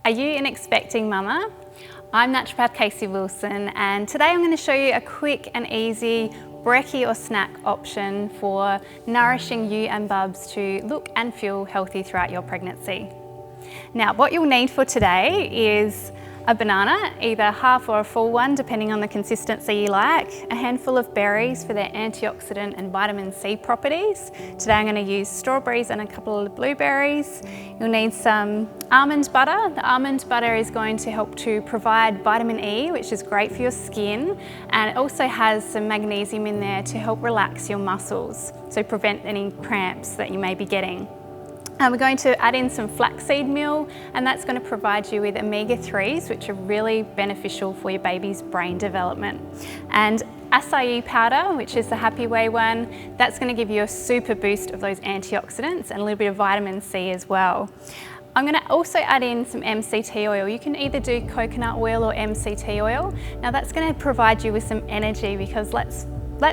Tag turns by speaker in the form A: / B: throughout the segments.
A: Are you an expecting mama? I'm naturopath Casey Wilson, and today I'm going to show you a quick and easy brekkie or snack option for nourishing you and Bubs to look and feel healthy throughout your pregnancy. Now, what you'll need for today is a banana, either half or a full one, depending on the consistency you like, a handful of berries for their antioxidant and vitamin C properties. Today I'm going to use strawberries and a couple of blueberries. You'll need some almond butter. The almond butter is going to help to provide vitamin E, which is great for your skin, and it also has some magnesium in there to help relax your muscles, so prevent any cramps that you may be getting. We're going to add in some flaxseed meal, and that's going to provide you with omega-3s, which are really beneficial for your baby's brain development. And acai powder, which is the Happy Way one, that's going to give you a super boost of those antioxidants and a little bit of vitamin C as well. I'm going to also add in some MCT oil. You can either do coconut oil or MCT oil. Now that's going to provide you with some energy, because let's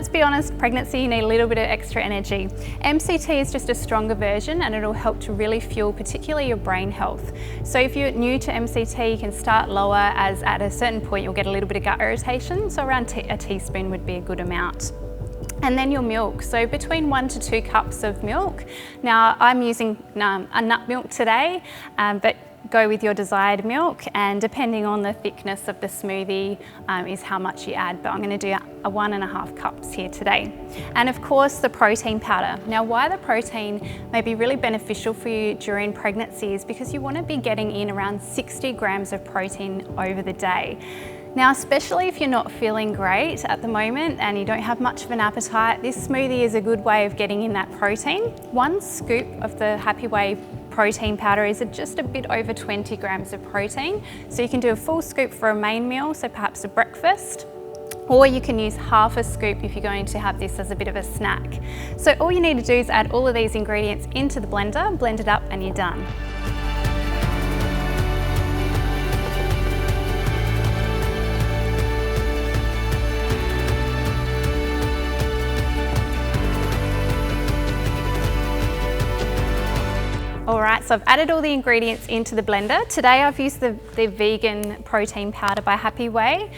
A: be honest, pregnancy, you need a little bit of extra energy. MCT is just a stronger version, and it'll help to really fuel particularly your brain health. So if you're new to MCT, you can start lower, as at a certain point you'll get a little bit of gut irritation, so around a teaspoon would be a good amount. And then your milk, so between 1 to 2 cups of milk. Now I'm using a nut milk today, but go with your desired milk, and depending on the thickness of the smoothie is how much you add, but I'm going to do a 1.5 cups here today. And of course the protein powder. Now why the protein may be really beneficial for you during pregnancy is because you want to be getting in around 60 grams of protein over the day. Now, especially if you're not feeling great at the moment and you don't have much of an appetite, this smoothie is a good way of getting in that protein. 1 scoop of the Happy Way protein powder is just a bit over 20 grams of protein. So you can do a full scoop for a main meal, so perhaps a breakfast, or you can use half a scoop if you're going to have this as a bit of a snack. So all you need to do is add all of these ingredients into the blender, blend it up, and you're done. Alright, so I've added all the ingredients into the blender. Today I've used the vegan protein powder by Happy Way.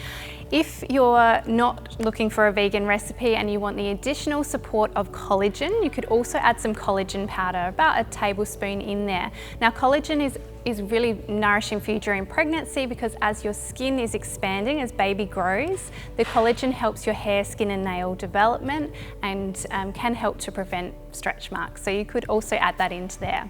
A: If you're not looking for a vegan recipe and you want the additional support of collagen, you could also add some collagen powder, about a tablespoon in there. Now collagen is really nourishing for you during pregnancy, because as your skin is expanding, as baby grows, the collagen helps your hair, skin and nail development, and can help to prevent stretch marks. So you could also add that into there.